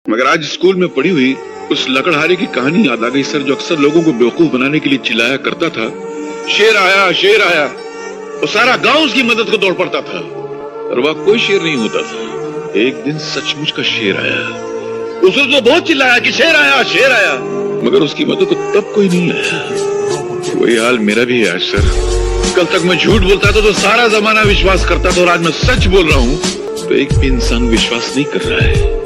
मगर आज स्कूल में पढ़ी हुई उस लकड़हारे की कहानी याद आ गई सर, जो अक्सर लोगों को बेवकूफ बनाने के लिए चिल्लाया करता था, शेर आया शेर आया। वो सारा गांव उसकी मदद को दौड़ पड़ता था, और वह कोई शेर नहीं होता था। एक दिन सचमुच का शेर आया। उसने तो बहुत चिल्लाया कि शेर आया, मगर उसकी मदद को तब कोई नहीं आया। वही हाल मेरा भी है आज सर। कल तक मैं झूठ बोलता था तो सारा जमाना विश्वास करता था, और आज मैं सच बोल रहा हूँ तो एक भी इंसान विश्वास नहीं कर रहा है।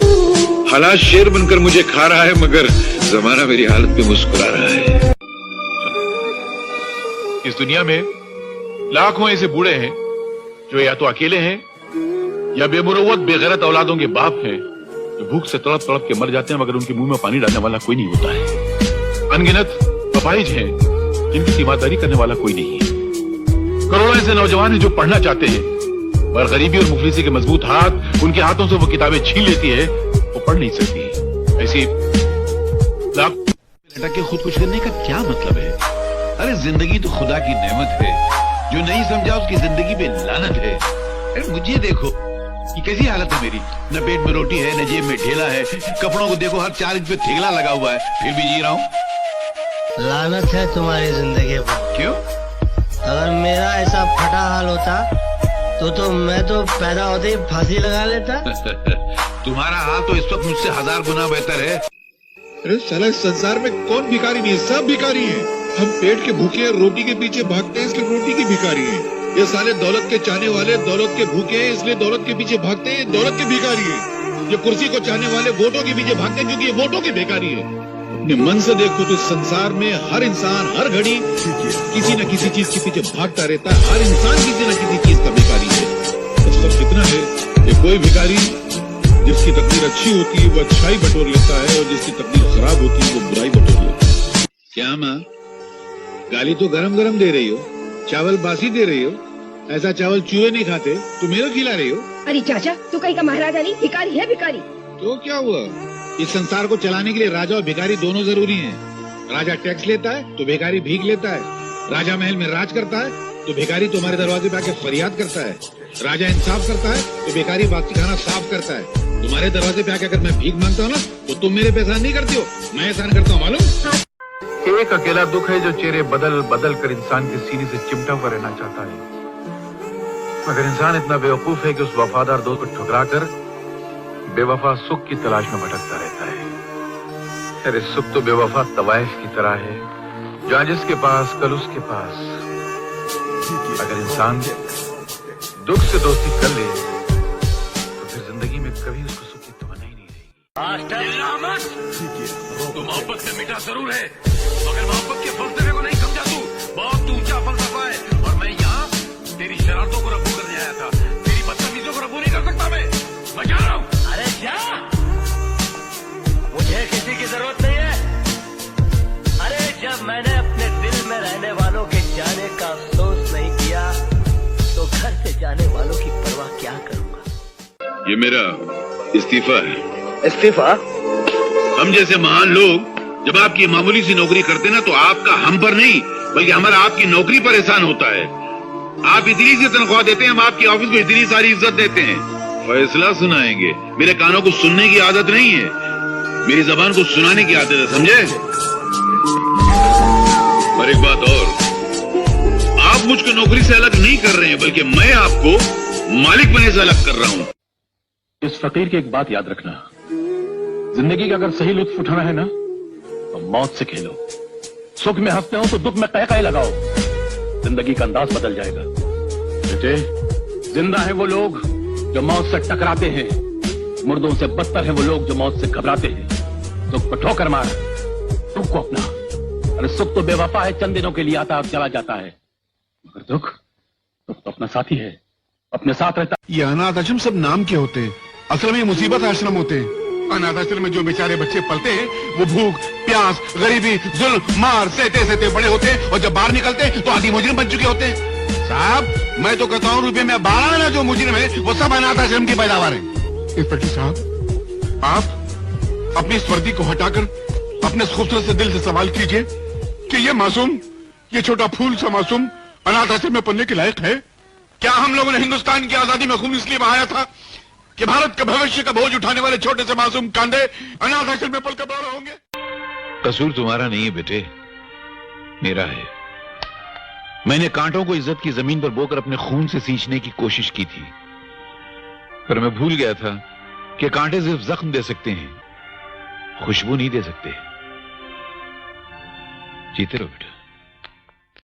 हालात शेर बनकर मुझे खा रहा है, मगर जमाना मेरी हालत पे मुस्कुरा रहा है। इस दुनिया में लाखों ऐसे बूढ़े हैं जो या तो अकेले हैं या बेमुरव्वत बेगैरत औलादों के बाप हैं, जो भूख से तड़प तड़प के मर जाते हैं, मगर उनके मुंह में पानी डालने वाला कोई नहीं होता है। अनगिनत अपाहिज हैं जिनकी तीमारदारी करने वाला कोई नहीं है। करोड़ों ऐसे नौजवान हैं जो पढ़ना चाहते हैं, पर गरीबी और मुफलिसी के मजबूत हाथ उनके हाथों से वो किताबें छीन लेती है, वो पढ़ नहीं सकती। ऐसी लाख लटक के खुदकुश करने का क्या मतलब है? अरे जिंदगी तो खुदा की नेमत है, जो नहीं समझा उसकी जिंदगी पे लानत है। अरे मुझे देखो कि कैसी हालत है मेरी, न पेट में रोटी है, न जेब में ढेला है, कपड़ों को देखो हर 4 इंच पे थेगला लगा हुआ है, फिर भी जी रहा हूँ। लानत है तुम्हारी जिंदगी पर। क्यों? अगर मेरा ऐसा फटा हाल होता तो मैं तो पैदा होते ही फांसी लगा लेता। तुम्हारा हाल तो इस वक्त मुझसे 1000 गुना बेहतर है। अरे साला इस संसार में कौन भिखारी नहीं है, सब भिखारी हैं। हम पेट के भूखे हैं, रोटी के पीछे भागते हैं, इसलिए रोटी की भिखारी हैं। ये साले दौलत के चाहने वाले दौलत के भूखे हैं, इसलिए दौलत के पीछे भागते हैं, दौलत के भिखारी हैं। ये कुर्सी को चाहने वाले वोटों के पीछे भागते हैं, क्योंकि ये वोटों के भिखारी है। अपने मन से देखो तो इस संसार में हर इंसान हर घड़ी किसी न किसी चीज के पीछे भागता रहता है। हर इंसान किसी न किसी चीज का भिखारी है। सब कितना है कि कोई भिखारी जिसकी तकदीर अच्छी होती है वो अच्छाई बटोर लेता है, और जिसकी तकदीर खराब होती है वो बुराई बटोर लेता है। क्या माँ, गाली तो गरम गरम दे रही हो, चावल बासी दे रही हो। ऐसा चावल चूहे नहीं खाते, तुम मेरे खिला रही हो। अरे चाचा, तू कहीं का महाराजा नहीं, भिखारी है भिखारी। तो क्या हुआ? इस संसार को चलाने के लिए राजा और भिखारी दोनों जरूरी हैं। राजा टैक्स लेता है तो भिखारी भीख लेता है। राजा महल में राज करता है तो भिखारी तुम्हारे दरवाजे पे आके फरियाद करता है। राजा इंसाफ करता है तो भिखारी बाकी खाना साफ करता है। तुम्हारे दरवाजे पे आके अगर मैं भीख मांगता हूँ ना तो तुम मेरे पे एहसान नहीं करती हो, मैं एहसान करता हूँ, मालूम? एक अकेला दुख है जो चेहरे बदल बदल कर इंसान के सीने से चिमटा हुआ रहना चाहता है, मगर इंसान इतना बेवकूफ है कि उस वफादार दोस्त को ठुकरा कर बेवफा सुख की तलाश में भटकता रहता है। अरे सुख तो बेवफा तवाइफ की तरह है, जहाँ जिसके पास कल उसके पास। अगर इंसान दुख से दोस्ती कर ले तो फिर जिंदगी में कभी उसको सुख की तमन्ना ही नहीं रहेगी। तो मोहब्बत से मीठा जरूर है, मगर मोहब्बत के फलसफे को नहीं समझा तू। बहुत ऊंचा फलसफा है, और मैं यहाँ तेरी शरारतों को रब्बू करने आया था, तेरी बदतमीजों को रब्बू नहीं कर सकता मैं जा रहा हूँ। अरे क्या, मुझे किसी की जरूरत नहीं है। अरे जब मैंने अपने दिल में रहने वालों के जाने का अफसोस नहीं किया तो घर से जाने वालों की परवाह क्या करूंगा। ये मेरा इस्तीफा है। इस्तीफा? हम जैसे महान लोग जब आपकी मामूली सी नौकरी करते ना, तो आपका हम पर नहीं बल्कि हमारा आपकी नौकरी पर एहसान होता है। आप इतनी सी तनख्वाह देते हैं, हम आपकी ऑफिस को इतनी सारी इज्जत देते हैं। फैसला सुनाएंगे, मेरे कानों को सुनने की आदत नहीं है, मेरी जबान को सुनाने की आदत है, समझे? और एक बात और, आप मुझको नौकरी से अलग नहीं कर रहे हैं, बल्कि मैं आपको मालिक बनने से अलग कर रहा हूं। इस फकीर की एक बात याद रखना, जिंदगी का अगर सही लुत्फ उठाना है ना तो मौत से खेलो। सुख में हंसते हो तो दुख में कह लगाओ, जिंदगी का अंदाज बदल जाएगा। बेटे, जिंदा है वो लोग जो मौत से टकराते हैं, मुर्दों से बदतर है वो लोग जो मौत से घबराते हैं। दुख को ठोकर मार, दुख को अपना। अरे सुख तो बेवफा है, चंद दिनों के लिए आता और चला जाता है, मगर दुख तो अपना साथी है, अपने साथ रहता। ये अनाथ आश्रम सब नाम के होते हैं, असल में ये मुसीबत आश्रम होते हैं। अनाथ आश्रम में जो बेचारे बच्चे पलते हैं वो भूख प्यास गरीबी जुल्म मार सहते सहते बड़े होते हैं, और जब बाहर निकलते हैं तो आदि मुजरिम बन चुके होते हैं। साहब, मैं तो कहता हूँ रुपये में 12 आना जो मुजरिम है वो सब अनाथ आश्रम की पैदावार है। इंस्पेक्टर साहब, आप अपनी इस वर्दी को हटाकर अपने खूबसूरत से दिल से सवाल कीजिए कि ये मासूम, ये छोटा फूल सा मासूम अनाथ आश्रम में पढ़ने के लायक है क्या? हम लोगों ने हिंदुस्तान की आजादी में खून इसलिए बहाया था कि भारत के भविष्य का बोझ उठाने वाले छोटे से मासूम कांधे अनाथ आश्रम में पलकर बड़ा होंगे। कसूर तुम्हारा नहीं है बेटे, मेरा है। मैंने कांटों को इज्जत की जमीन पर बोकर अपने खून से सींचने की कोशिश की थी, पर मैं भूल गया था कि कांटे सिर्फ जख्म दे सकते हैं, खुशबू नहीं दे सकते। जीते रहो बेटा।